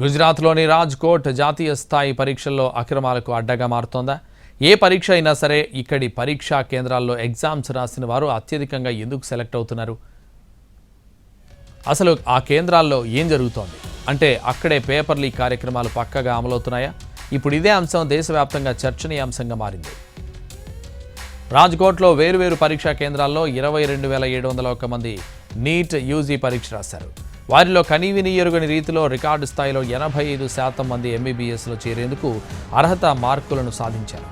గుజరాత్లోని రాజ్కోట్ జాతీయ స్థాయి పరీక్షల్లో అక్రమాలకు అడ్డగా మారుతోందా? ఏ పరీక్ష అయినా సరే ఇక్కడి పరీక్షా కేంద్రాల్లో ఎగ్జామ్స్ రాసిన వారు అత్యధికంగా ఎందుకు సెలెక్ట్ అవుతున్నారు? అసలు ఆ కేంద్రాల్లో ఏం జరుగుతోంది? అంటే అక్కడే పేపర్ లీక్ కార్యక్రమాలు పక్కగా అమలవుతున్నాయా? ఇప్పుడు ఇదే అంశం దేశవ్యాప్తంగా చర్చనీయాంశంగా మారింది. రాజ్కోట్లో వేరువేరు పరీక్షా కేంద్రాల్లో 22,701 మంది నీట్ యూజీ పరీక్ష రాశారు. వారిలో కనీవిని ఎరుగని రీతిలో రికార్డు స్థాయిలో 85% మంది ఎంబీబీఎస్లో చేరేందుకు అర్హత మార్కులను సాధించారు.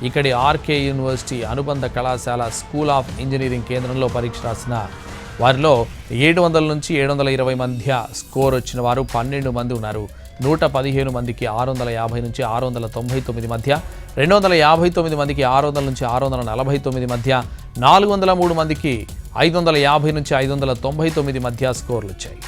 ఇక్కడి ఆర్కే యూనివర్సిటీ అనుబంధ కళాశాల స్కూల్ ఆఫ్ ఇంజనీరింగ్ కేంద్రంలో పరీక్ష రాసిన వారిలో 700 నుంచి 720 మధ్య స్కోర్ వచ్చిన వారు 12 మంది ఉన్నారు. 115 మందికి 650 నుంచి 699 మధ్య, 259 మందికి 600 నుంచి 649 మధ్య, 403 మందికి 550 నుంచి 599 మధ్య స్కోర్లు వచ్చాయి.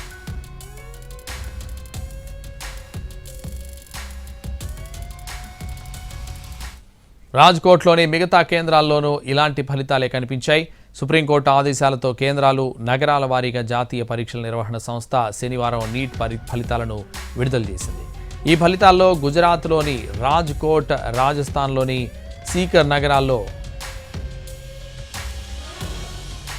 రాజ్కోట్లోని మిగతా కేంద్రాల్లోనూ ఇలాంటి ఫలితాలే కనిపించాయి. సుప్రీంకోర్టు ఆదేశాలతో కేంద్రాలు, నగరాల వారీగా జాతీయ పరీక్షల నిర్వహణ సంస్థ శనివారం నీట్ ఫలితాలను విడుదల చేసింది. ఈ ఫలితాల్లో గుజరాత్లోని రాజ్కోట్, రాజస్థాన్లోని సీకర్ నగరాల్లో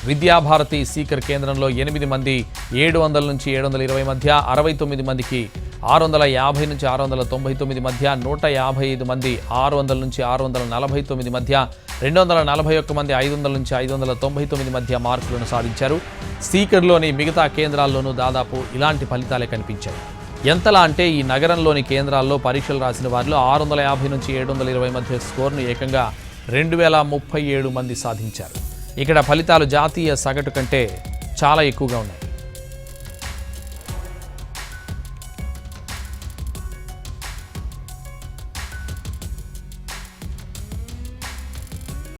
విద్యాభారతి సీకర్ కేంద్రంలో 8 మంది 700 నుంచి 720 మధ్య, 69 మందికి 650 నుంచి 699 మధ్య, 155 మంది 600 నుంచి 649 మధ్య, 241 మంది 500 నుంచి 599 మధ్య మార్కులను సాధించారు. సీకర్లోని మిగతా కేంద్రాల్లోనూ దాదాపు ఇలాంటి ఫలితాలే కనిపించాయి. ఎంతలా అంటే ఈ నగరంలోని కేంద్రాల్లో పరీక్షలు రాసిన వారిలో 650 నుంచి 720 మధ్య స్కోర్ను ఏకంగా 2037 మంది సాధించారు. ఇక్కడ ఫలితాలు జాతీయ సగటు కంటే చాలా ఎక్కువగా ఉన్నాయి.